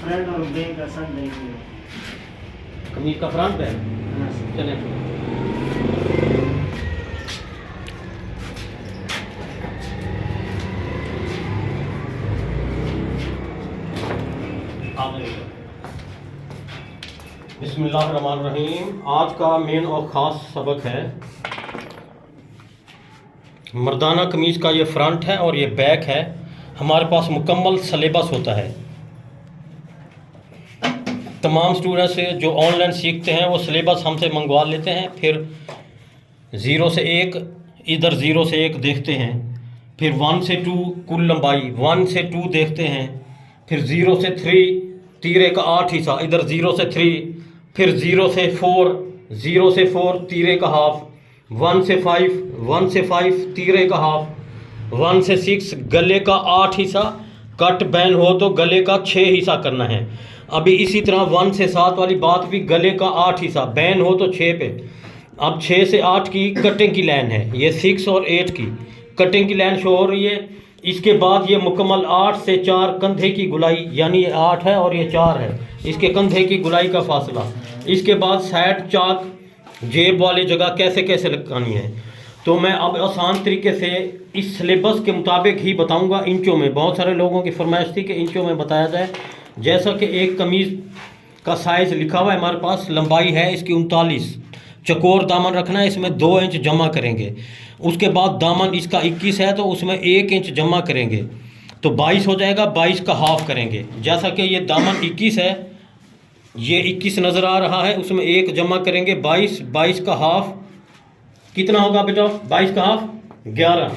Front और back का सब देंगे। कमीज का फ्रंट है। हाँ सर। चले बिस्मिल्लाहिर्रहमानिर्रहीम। आज का मेन और ख़ास सबक है मर्दाना कमीज़ का। ये फ्रंट है और ये बैक है। हमारे पास मुकम्मल सिलेबस होता है। तमाम स्टूडेंट्स से जो ऑनलाइन सीखते हैं वो सिलेबस हमसे मंगवा लेते हैं, फिर 0 से 1 इधर 0 से 1 देखते हैं, फिर 1 से 2 कुल लंबाई 1 से 2 देखते हैं, फिर 0 से 3 तीरे का 8 हिस्सा इधर 0 से 3, फिर 0 से 4 0 से 4 तीरे का हाफ, 1 से 5 तीरे का हाफ, 1 से 6 गले का 8 हिस्सा, कट बैन हो तो गले का 6 हिस्सा करना है। अभी इसी तरह 1 से 7 वाली बात भी, गले का 8 हिस्सा, बैन हो तो 6 पे। अब 6 से 8 की कटिंग की लाइन है, ये 6 और 8 की कटिंग की लाइन शो हो रही है। इसके बाद ये मुकम्मल 8 से 4 कंधे की गुलाई, यानी ये 8 है और ये 4 है, इसके कंधे की गुलाई का फासला। इसके बाद साइड चाक जेब वाली जगह कैसे कैसे लगानी है, तो मैं अब आसान तरीके से इस सिलेबस के मुताबिक ही बताऊंगा इंचों में। बहुत सारे लोगों की फरमाइश थी कि इंचों में बताया जाए। जैसा कि एक कमीज़ का साइज़ लिखा हुआ है हमारे पास, लंबाई है इसकी 39, चकोर दामन रखना है, इसमें 2 इंच जमा करेंगे। उसके बाद दामन इसका 21 है तो उसमें 1 इंच जमा करेंगे तो 22 हो जाएगा, 22 का हाफ करेंगे। जैसा कि ये दामन 21 है, ये 21 नज़र आ रहा है, उसमें 1 जमा करेंगे, 22 का हाफ कितना होगा बेटा? 22 का हाफ 11।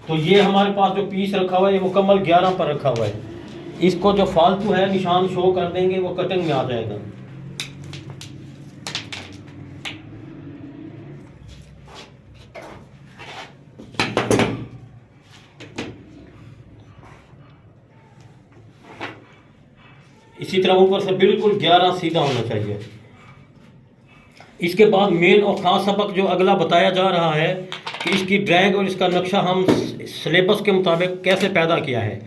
तो ये हमारे पास जो पीस रखा हुआ है ये मुकम्मल 11 पर रखा हुआ है। इसको जो फालतू है निशान शो कर देंगे, वो कटिंग में आ जाएगा। इसी तरह ऊपर से बिल्कुल 11 सीधा होना चाहिए। इसके बाद मेन और ख़ास सबक जो अगला बताया जा रहा है कि इसकी ड्राइंग और इसका नक्शा हम सिलेबस के मुताबिक कैसे पैदा किया है।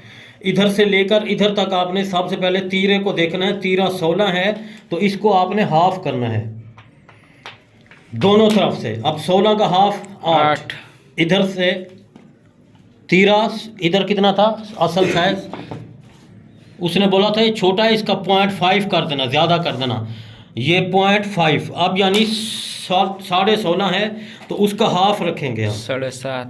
इधर से लेकर इधर तक आपने सबसे पहले तीरे को देखना है। तीरा 16 है तो इसको आपने हाफ करना है दोनों तरफ से। अब 16 का हाफ 8, इधर से तीरा इधर कितना था असल साइज, उसने बोला था ये छोटा है, इसका 0.5 कर देना, ज़्यादा कर देना, ये 0.5। अब यानी 16.5 है तो उसका हाफ रखेंगे हम 7.5।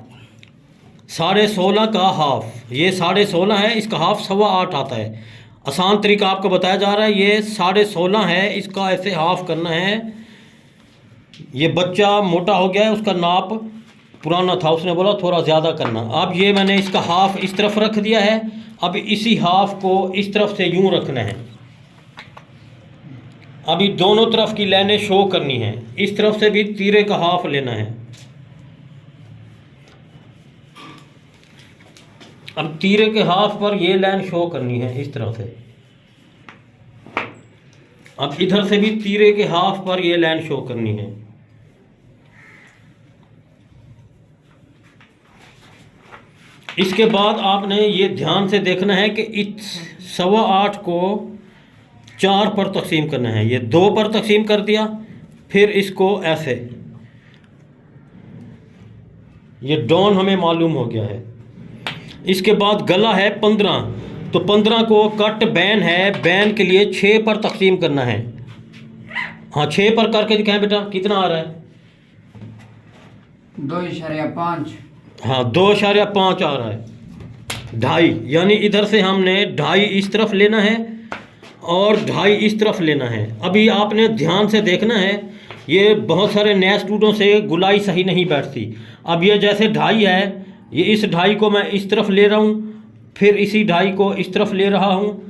16.5 का हाफ, ये 16.5 है, इसका हाफ 8.25 आता है। आसान तरीका आपको बताया जा रहा है। ये 16.5 है, इसका ऐसे हाफ करना है। ये बच्चा मोटा हो गया है, उसका नाप पुराना था, उसने बोला थोड़ा ज़्यादा करना। अब ये मैंने इसका हाफ इस तरफ रख दिया है। अब इसी हाफ को इस तरफ से यूं रखना है। अभी दोनों तरफ की लाइनें शो करनी है। इस तरफ से भी तीरे का हाफ लेना है। अब तीरे के हाफ पर ये लाइन शो करनी है इस तरह से। अब इधर से भी तीरे के हाफ पर ये लाइन शो करनी है। इसके बाद आपने ये ध्यान से देखना है कि इस 8.25 को 4 पर तकसीम करना है। ये 2 पर तकसीम कर दिया, फिर इसको ऐसे, ये डॉन हमें मालूम हो गया है। इसके बाद गला है 15, तो 15 को कट बैन है, बैन के लिए 6 पर तकसीम करना है। हाँ 6 पर करके दिखाएं बेटा, कितना आ रहा है? 2.5। हाँ 2.5 आ रहा है। 2.5 यानी इधर से हमने 2.5 इस तरफ लेना है और 2.5 इस तरफ लेना है। अभी आपने ध्यान से देखना है, ये बहुत सारे नए स्टूडेंट्स से गुलाई सही नहीं बैठती। अब ये जैसे 2.5 है, ये इस 2.5 को मैं इस तरफ ले रहा हूँ, फिर इसी 2.5 को इस तरफ ले रहा हूँ,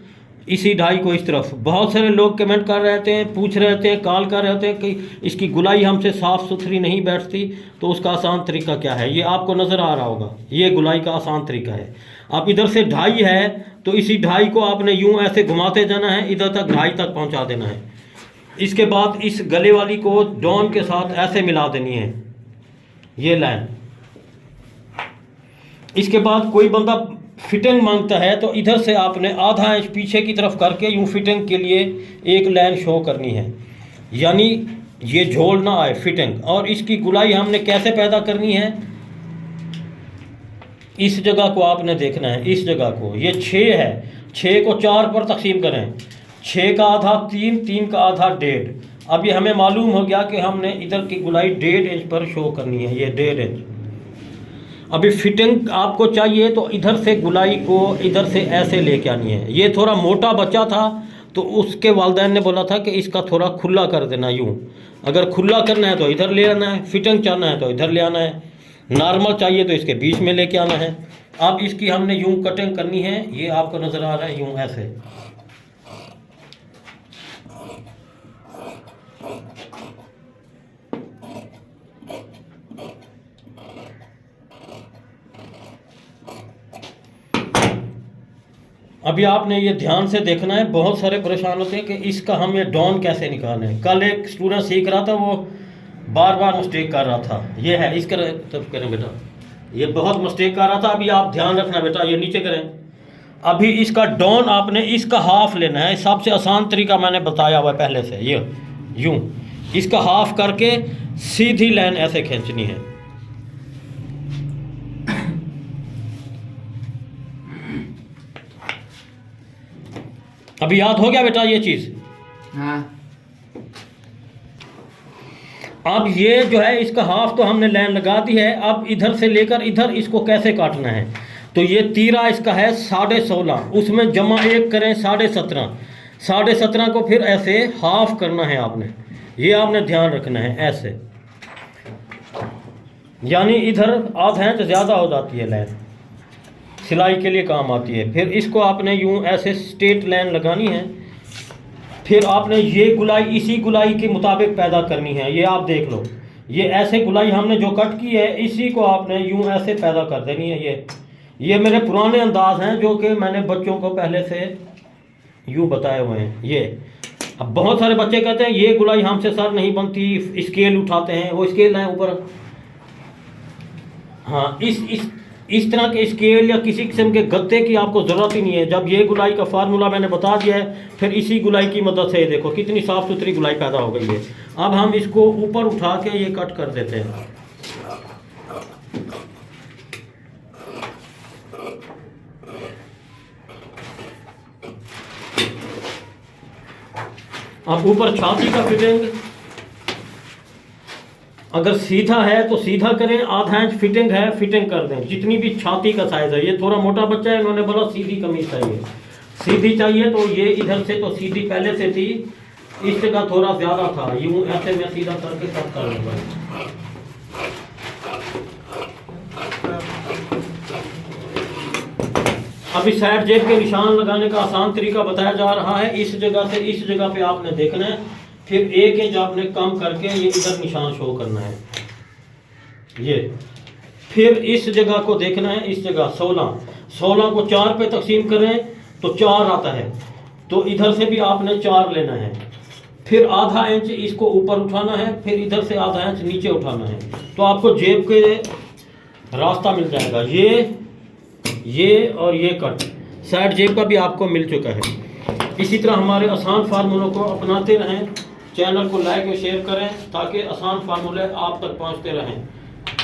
इसी 2.5 को इस तरफ। बहुत सारे लोग कमेंट कर रहे थे, पूछ रहे थे, कॉल कर रहे थे कि इसकी गुलाई हमसे साफ़ सुथरी नहीं बैठती, तो उसका आसान तरीका क्या है? ये आपको नज़र आ रहा होगा, ये गुलाई का आसान तरीका है। अब इधर से 2.5 है तो इसी 2.5 को आपने यूं ऐसे घुमाते जाना है, इधर तक 2.5 तक पहुंचा देना है। इसके बाद इस गले वाली को डॉन के साथ ऐसे मिला देनी है, ये लाइन। इसके बाद कोई बंदा फिटिंग मांगता है तो इधर से आपने आधा इंच पीछे की तरफ करके यूँ फिटिंग के लिए एक लाइन शो करनी है, यानी ये झोल ना आए फिटिंग। और इसकी गुलाई हमने कैसे पैदा करनी है, इस जगह को आपने देखना है, इस जगह को, ये 6 है, 6 को 4 पर तकसीम करें, 6 का आधा 3, 3 का आधा 1.5। अब ये हमें मालूम हो गया कि हमने इधर की गुलाई 1.5 इंच पर शो करनी है, ये 1.5 इंच। अभी फिटिंग आपको चाहिए तो इधर से गुलाई को इधर से ऐसे लेके आनी है। ये थोड़ा मोटा बच्चा था तो उसके वालिदैन ने बोला था कि इसका थोड़ा खुला कर देना, यूँ। अगर खुला करना है तो इधर ले आना है, फिटिंग चाहना है तो इधर ले आना है, नॉर्मल चाहिए तो इसके बीच में लेके आना है। अब इसकी हमने यूँ कटिंग करनी है, ये आपको नज़र आ रहा है, यूँ ऐसे। अभी आपने ये ध्यान से देखना है, बहुत सारे परेशान होते हैं कि इसका हम ये डॉन कैसे निकालें। कल एक स्टूडेंट सीख रहा था, वो बार बार मिस्टेक कर रहा था। ये है, इस तरफ करें बेटा, ये बहुत मिस्टेक कर रहा था। अभी आप ध्यान रखना बेटा, ये नीचे करें। अभी इसका डॉन आपने इसका हाफ लेना है, सबसे आसान तरीका मैंने बताया हुआ है पहले से। ये यूँ इसका हाफ करके सीधी लाइन ऐसे खींचनी है। अभी याद हो गया बेटा ये चीज़? हाँ। अब ये जो है इसका हाफ तो हमने लाइन लगा दी है। अब इधर से लेकर इधर इसको कैसे काटना है, तो ये तीरा इसका है 16.5, उसमें जमा 1 करें 17.5, 17.5 को फिर ऐसे हाफ करना है आपने, ये आपने ध्यान रखना है ऐसे, यानी इधर आधा इंच ज़्यादा हो जाती है लाइन, सिलाई के लिए काम आती है। फिर इसको आपने यूँ ऐसे स्ट्रेट लाइन लगानी है। फिर आपने ये गुलाई इसी गुलाई के मुताबिक पैदा करनी है। ये आप देख लो, ये ऐसे गुलाई हमने जो कट की है इसी को आपने यूँ ऐसे पैदा कर देनी है। ये मेरे पुराने अंदाज हैं जो कि मैंने बच्चों को पहले से यूँ बताए हुए हैं। ये अब बहुत सारे बच्चे कहते हैं ये गुलाई हमसे सर नहीं बनती, स्केल उठाते हैं, वो स्केल है ऊपर। हाँ, इस तरह के स्केल या किसी किस्म के गत्ते की आपको ज़रूरत ही नहीं है। जब ये गुलाई का फार्मूला मैंने बता दिया है, फिर इसी गुलाई की मदद से देखो कितनी साफ़ सुथरी गुलाई पैदा हो गई है। अब हम इसको ऊपर उठा के ये कट कर देते हैं। अब ऊपर छाती का फिटिंग अगर सीधा है तो सीधा करें, आधा इंच फिटिंग है फिटिंग कर दें, जितनी भी छाती का साइज़ है। ये थोड़ा मोटा बच्चा है, इन्होंने बोला सीधी कमीज चाहिए, सीधी चाहिए तो ये इधर से तो सीधी पहले से थी, इस जगह थोड़ा ज़्यादा था, यूँ ऐसे मैं सीधा करके कट कर लूँगा। अभी साइड जेब के निशान लगाने का आसान तरीका बताया जा रहा है। इस जगह से इस जगह पे आपने देखना है, फिर 1 इंच आपने कम करके ये इधर निशान शो करना है। ये फिर इस जगह को देखना है, इस जगह 16 को 4 पे तकसीम करें तो 4 आता है, तो इधर से भी आपने 4 लेना है। फिर आधा इंच इसको ऊपर उठाना है, फिर इधर से आधा इंच नीचे उठाना है, तो आपको जेब के रास्ता मिल जाएगा। ये और ये कट साइड जेब का भी आपको मिल चुका है। इसी तरह हमारे आसान फार्मूलों को अपनाते रहें। चैनल को लाइक और शेयर करें ताकि आसान फार्मूले आप तक पहुंचते रहें।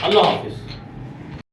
अल्लाह हाफिज़।